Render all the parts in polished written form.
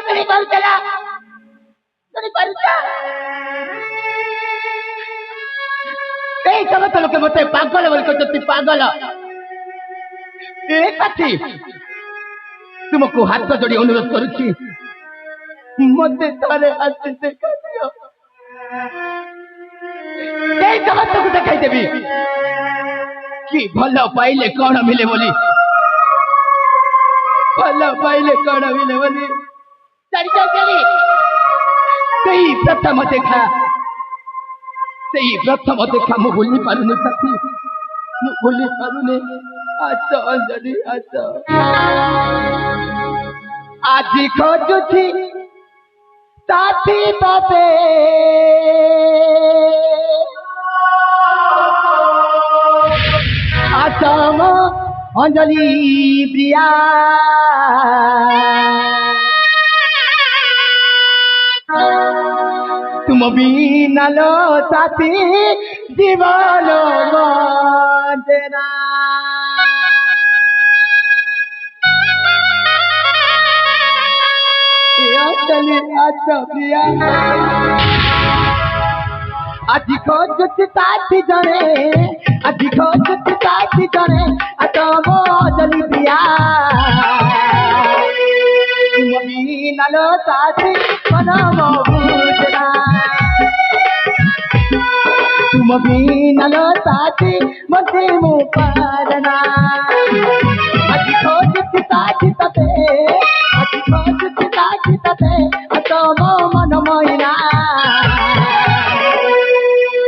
सुनी पारुचला सुनी पारुचा ए जगत लोके मते पागल बोल कहते पागल ए साथी तुमको हाथ जोड़ी अनुरोध करुछि मते तारे आसे देखा दियो ए जगत को देखाई देबी कि भल पाइले कौन मिले बोली भल पाइले कौन मिले बोली चढ़ी जाऊली सही प्रथम देखा मु भूली पारुनी साथी मु भूली पारुनी आस अंजलि आस आज खोजुछि साथी तते आसम अंजलि प्रिया तुम बिना लो साथी जीवन बंदेना अंजलि आस प्रिया आज खोजुछि साथी जने आज खोजुछि साथी जने आसम अंजलि प्रिया तुम बिना लो साथी मनम बुझना तुम बिना लो साथी मते मु पारना आज खोजुछि साथी तते आज खोजुछि साथी तते आसम मन मोइना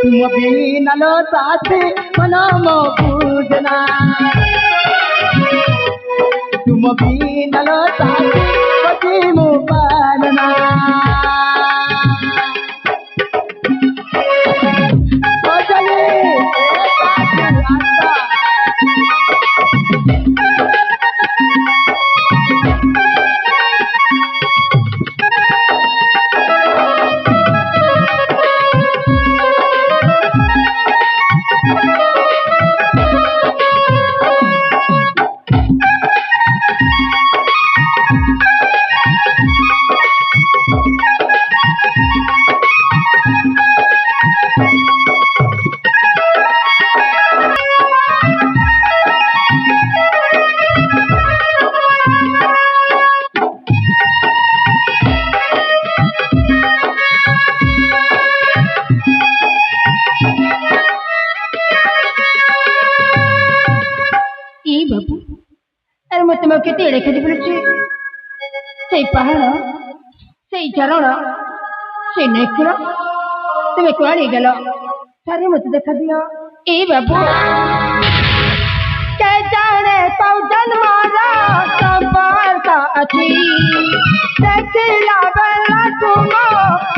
तुम बिना लो साथी मनम बुझना तुम बिना लो साथी मते मु पारना केते देखी बोलुची से पहाड़ से झरणा से नेकुड़ा तुम्हें कुआड़ी गल सारे मत देखा दियो ए बाबू के जाने तो जन्मारा संपर्क अच्छी देखिला बेला तुम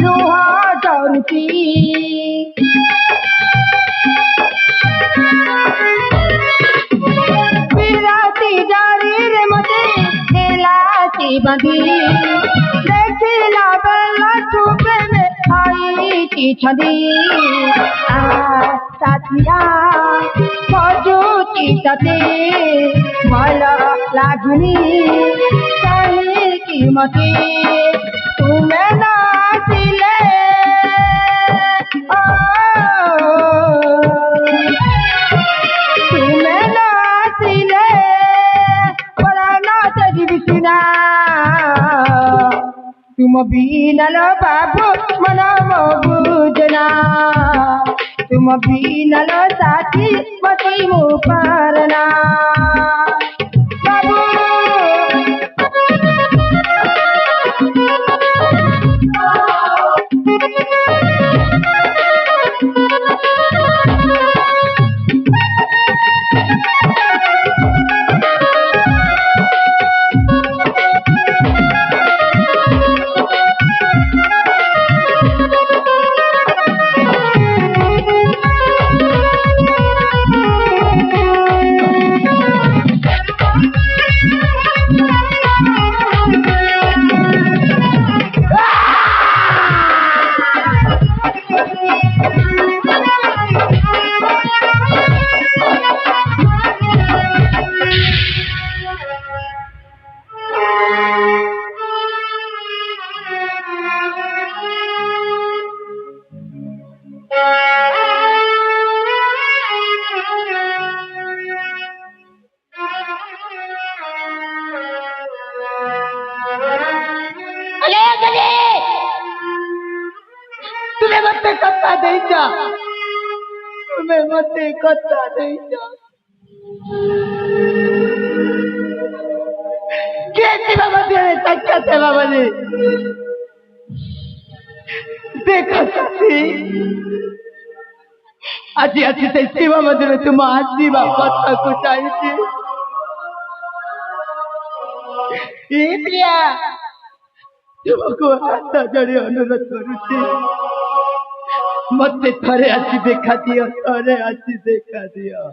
लुहा डरुची बंदी देखिला बेला टूपे में आई की छदी साथिया खोजुची तते मला लागुनी सही कीमती तुम्हें ना दिले तुम्हें ना दिले पराना तेरी बिसुना तुम बिना लो बाबू मनम बुझना तुम बिना लो साथी मती मु पारना बाबू तुम्हें मत कत्ता देइछ तुम्हें मत कत्ता देइछ के शिव मंदिर सच्चा सेवा बने देखो साथी आज आज से शिव मंदिर तुम आसीबा कथा को चाहिए ए प्रिया तुमको हाथ जोड़ी अनुरोध करुची मत थरे आसी देखा दियो थरे आसी देखा दियो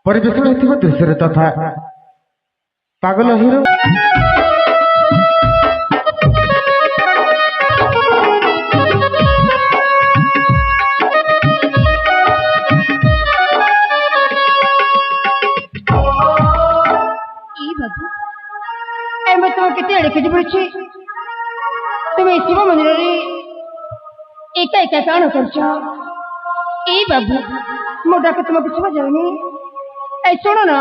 परिवेशन होइथिबो दृश्य तथा पागल हिरो मैं तुम्हें कितने अड़के पड़ी तुम्हें शिव मंदिर एका एका काण कर बाबू मोटा के तुम्हें कुछ जाऊनी ऐ सुनो ना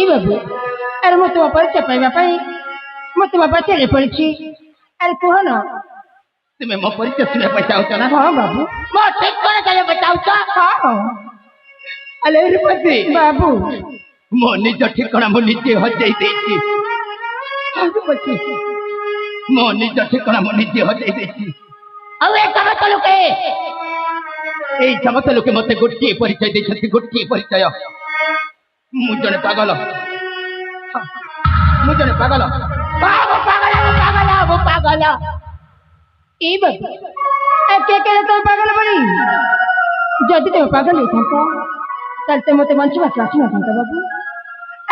बाबू अरे मो तुम परिचय पाइबा मो तुम पचारे पड़ी अरे कह ना तुम्हें मो परिचय सुने बचाऊच ना हाँ बाबू मो ठीक करे चले बचाऊच हाँ अले रुपति बाबू मो निज ठिकाना मो निजे हजई देछि रुपति मो निज ठिकाना मो निजे हजई देछि अब ए समत लोके ए समत लोके मते गोटे परिचय देछथि गोटे परिचय मु जने पागल मु जने पागल वो पागल ए बाबू के तुम पागल बड़ी जदि तुम पागल होता ताते मते मंच बात आसी ना बाबू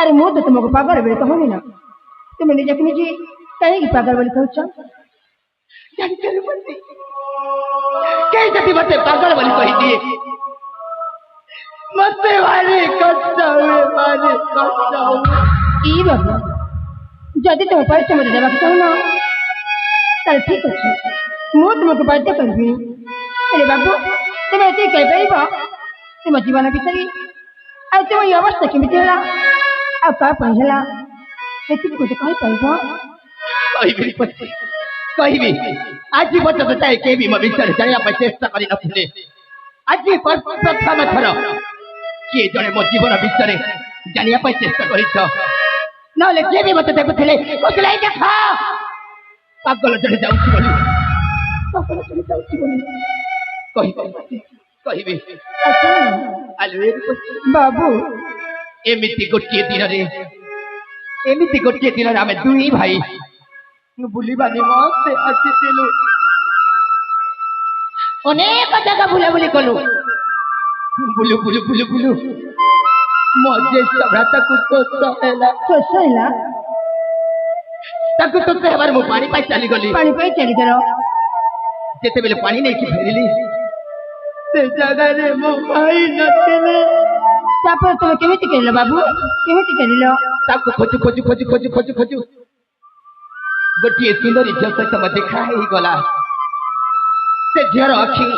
अरे मु तो तुमको पागल बेले तो होनी ना तुम निजे निजे कहीं पागल बोली कहछ जानी करे बंदी कई जति मते पागल बोली कहि दिए मते वाले कष्ट ई बाबू जदि तुम परिचय मत देवा चाहो ना ताल ठीक अच्छे मु तुमको बाध्य करबी अरे बाबू तुम एते कह पाइबा तुम जीवन बिसरी आ तुम ये अवस्था केमिति होला आ का पहिला एति को कहि पाइबा कहिबी पति कहिबी आज मत तो चाहे के भी म बिसर जाया पर चेष्टा करि नथिले आज प्रथम थर के जने मो जीवन बिसरे जानिया पर चेष्टा करिछ नले के भी मत देखुथिले कुतले देखा पागल जने जाउछि बोली पागल जने जाउछि बोली कहिबी आलु बाबू एमिति गोटे दिन रे एमिति गोटे दिन रे आमे दुई भाई बुलिबानी मते आछिथिलु अनेक जगह बुलाबुली कलु बुलु बुलु बुलु बुलु मजे सभ्रता को तो सहला ताकु तो कहबार मु पानी पाई चली गली गलो जेते बेले पानी नहीं की फेरिली से जगह रे मो भाई नथिले तापर तुम केमिति केलो बाबू केमिति केलो ताकु खोजु खोजु खोजु खोजु खोजु खोजु गोटे सुंदरी झील सहित देखा ही गला से झीर अखी